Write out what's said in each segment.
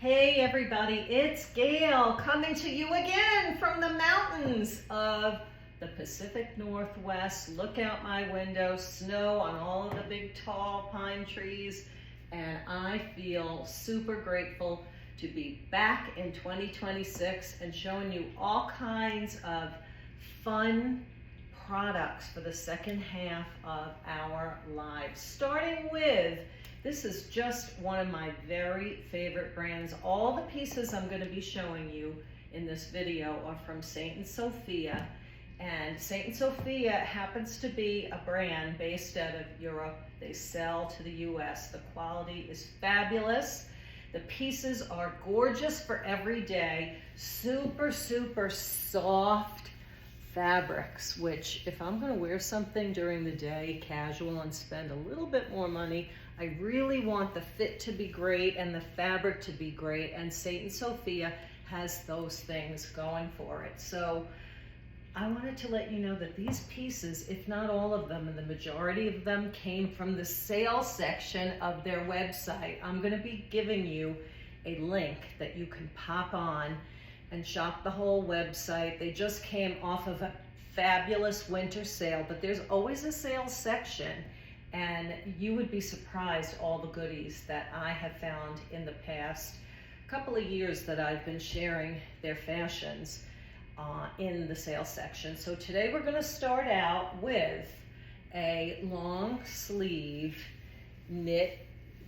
Hey everybody, it's Gail coming to you again from the mountains of the Pacific Northwest. Look out my window, snow on all of the big tall pine trees, and I feel super grateful to be back in 2026 and showing you all kinds of fun products for the second half of our lives. Starting with, this is just one of my very favorite brands. All the pieces I'm going to be showing you in this video are from Saint & Sophia. And Saint & Sophia happens to be a brand based out of Europe. They sell to the US. The quality is fabulous. The pieces are gorgeous for every day. Super, super soft fabrics, which if I'm going to wear something during the day, casual, and spend a little bit more money, I really want the fit to be great and the fabric to be great, and Saint & Sophia has those things going for it. So I wanted to let you know that these pieces, if not all of them, and the majority of them, came from the sales section of their website. I'm going to be giving you a link that you can pop on and shop the whole website. They just came off of a fabulous winter sale, but there's always a sales section, and you would be surprised all the goodies that I have found in the past couple of years that I've been sharing their fashions in the sales section. So today we're going to start out with a long sleeve knit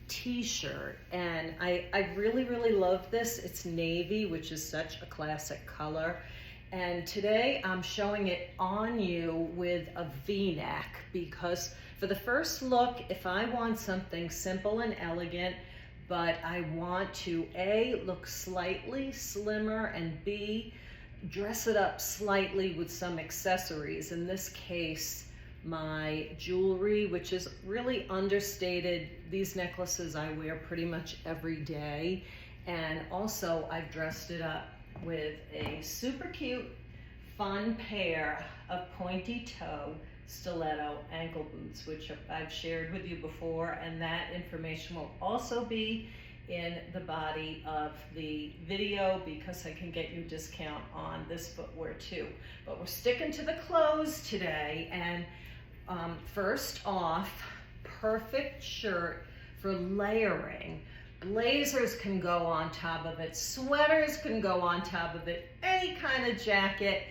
t-shirt, and I really love this. It's navy, which is such a classic color, and today I'm showing it on you with a v-neck, because for the first look, if I want something simple and elegant, but I want to A, look slightly slimmer, and B, dress it up slightly with some accessories, in this case my jewelry, which is really understated. These necklaces I wear pretty much every day, and also I've dressed it up with a super cute, fun pair of pointy toe stiletto ankle boots, which I've shared with you before, and that information will also be in the body of the video, because I can get you a discount on this footwear too. But we're sticking to the clothes today, and first off, perfect shirt for layering. Blazers can go on top of it, sweaters can go on top of it, any kind of jacket.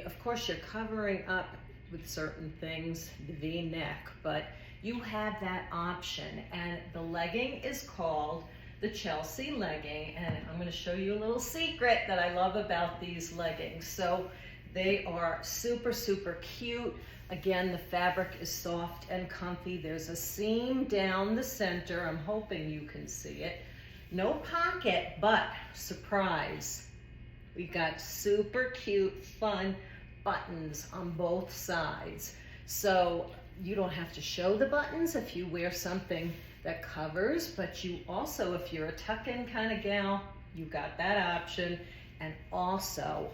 Of course, you're covering up with certain things, the V-neck, but you have that option. And the legging is called the Chelsea legging, and I'm going to show you a little secret that I love about these leggings. So they are super cute. Again, the fabric is soft and comfy. There's a seam down the center. I'm hoping you can see it. No pocket, but surprise, we got super cute, fun buttons on both sides. So you don't have to show the buttons if you wear something that covers, but you also, if you're a tuck-in kind of gal, you got that option. And also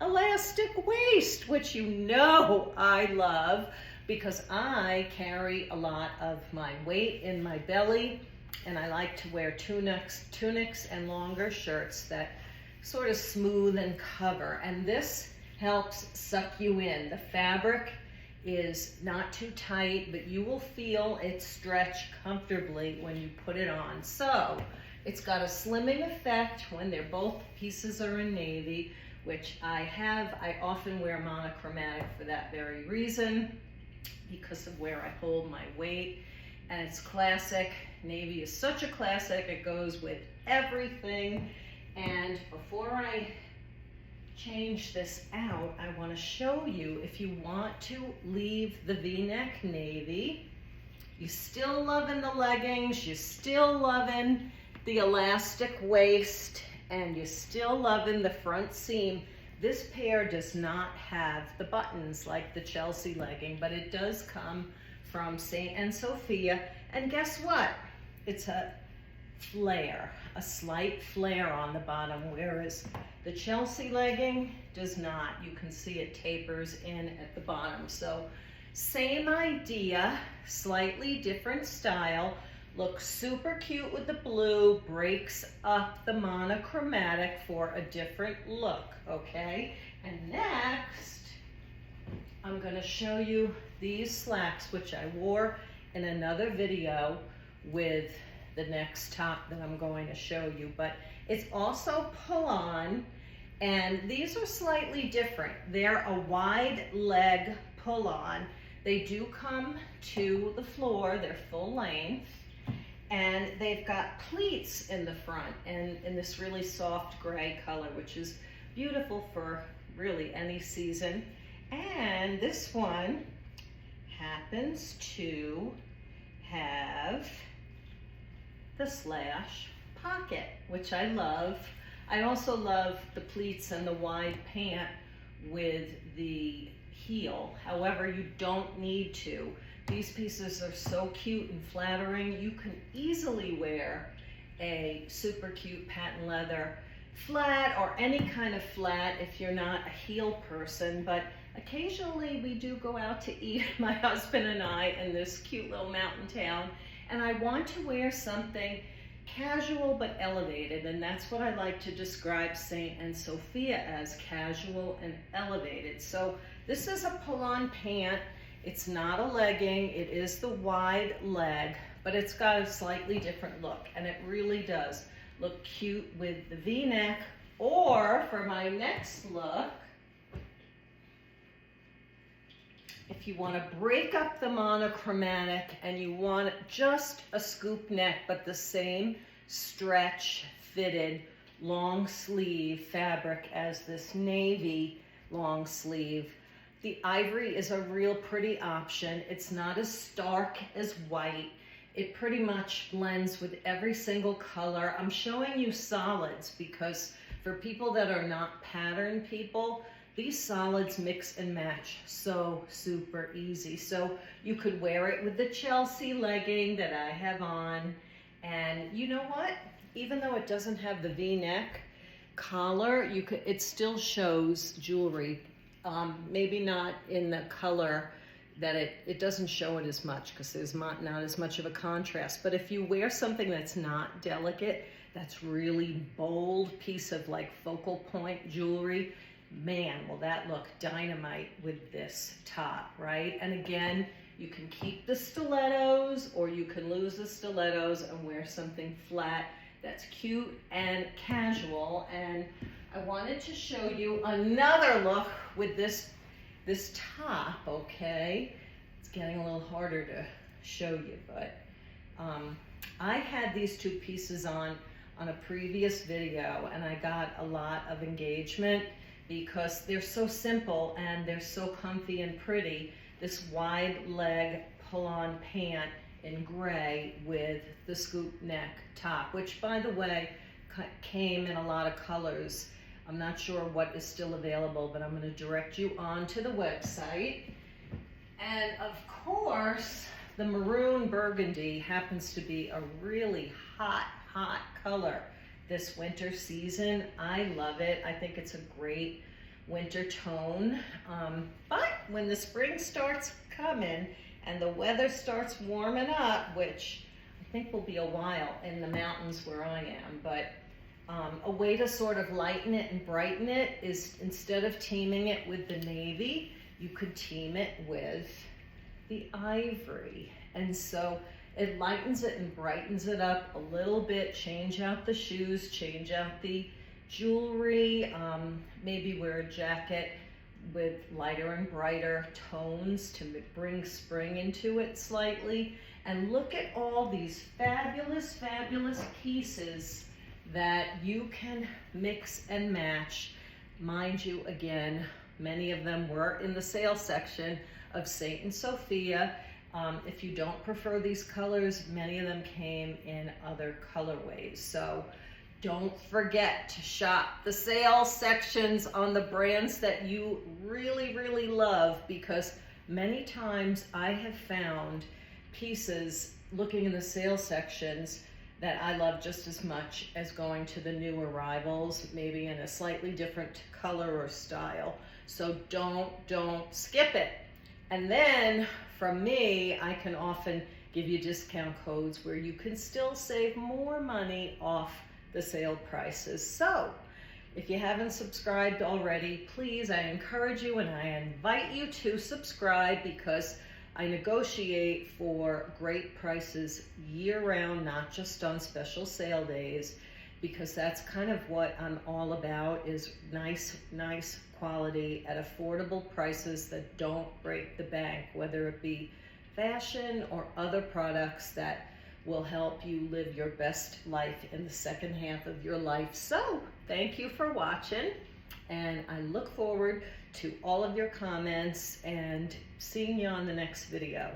elastic waist, which you know I love, because I carry a lot of my weight in my belly, and I like to wear tunics and longer shirts that sort of smooth and cover, and this helps suck you in. The fabric is not too tight, but you will feel it stretch comfortably when you put it on. So it's got a slimming effect when both pieces are in navy, which I often wear monochromatic for that very reason, because of where I hold my weight, and it's classic. Navy is such a classic, it goes with everything. And before I change this out, I want to show you, if you want to leave the v-neck navy, you still loving the leggings, you still loving the elastic waist, and you're still loving the front seam. This pair does not have the buttons like the Chelsea legging, but it does come from Saint & Sophia, and guess what? It's a flare, a slight flare on the bottom, whereas the Chelsea legging does not. You can see it tapers in at the bottom. So same idea, slightly different style, Looks super cute with the blue, breaks up the monochromatic for a different look, okay? And next, I'm gonna show you these slacks, which I wore in another video with the next top that I'm going to show you, but it's also pull-on, and these are slightly different. They're a wide leg pull-on. They do come to the floor, they're full length, and they've got pleats in the front and in this really soft gray color, which is beautiful for really any season. And this one happens to have the slash pocket, which I love. I also love the pleats and the wide pant with the heel. However, you don't need to. These pieces are so cute and flattering. You can easily wear a super cute patent leather flat or any kind of flat if you're not a heel person, but occasionally we do go out to eat, my husband and I, in this cute little mountain town, and I want to wear something casual but elevated, and that's what I like to describe Saint and Sophia as, casual and elevated. So this is a pull-on pant. It's not a legging, it is the wide leg, but it's got a slightly different look, and it really does look cute with the V-neck. Or for my next look, if you want to break up the monochromatic and you want just a scoop neck, but the same stretch fitted long sleeve fabric as this navy long sleeve, the ivory is a real pretty option. It's not as stark as white. It pretty much blends with every single color. I'm showing you solids because for people that are not pattern people, these solids mix and match so super easy. So you could wear it with the Chelsea legging that I have on. And you know what? Even though it doesn't have the V-neck collar, it still shows jewelry. Maybe not in the color that it doesn't show it as much because there's not as much of a contrast. But if you wear something that's not delicate, that's really bold piece of like focal point jewelry, man, will that look dynamite with this top, right? And again, you can keep the stilettos or you can lose the stilettos and wear something flat that's cute and casual. And I wanted to show you another look with this top, okay? It's getting a little harder to show you, but I had these two pieces on a previous video, and I got a lot of engagement because they're so simple and they're so comfy and pretty. This wide leg pull-on pant in gray with the scoop neck top, which by the way came in a lot of colors. I'm not sure what is still available, but I'm going to direct you on to the website. And of course, the maroon burgundy happens to be a really hot color this winter season. I love it. I think it's a great winter tone. But when the spring starts coming and the weather starts warming up, which I think will be a while in the mountains where I am, but a way to sort of lighten it and brighten it is, instead of teaming it with the navy, you could team it with the ivory. And so it lightens it and brightens it up a little bit. Change out the shoes, change out the jewelry, maybe wear a jacket with lighter and brighter tones to bring spring into it slightly. And look at all these fabulous pieces that you can mix and match. Mind you, again, many of them were in the sale section of Saint and Sophia. If you don't prefer these colors, many of them came in other colorways. So don't forget to shop the sale sections on the brands that you really love, because many times I have found pieces looking in the sale sections that I love just as much as going to the new arrivals, maybe in a slightly different color or style. So don't skip it. And then from me, I can often give you discount codes where you can still save more money off the sale prices. So if you haven't subscribed already, please, I encourage you and I invite you to subscribe, because I negotiate for great prices year-round, not just on special sale days, because that's kind of what I'm all about, is nice quality at affordable prices that don't break the bank, whether it be fashion or other products that will help you live your best life in the second half of your life. So thank you for watching, and I look forward to all of your comments and seeing you on the next video.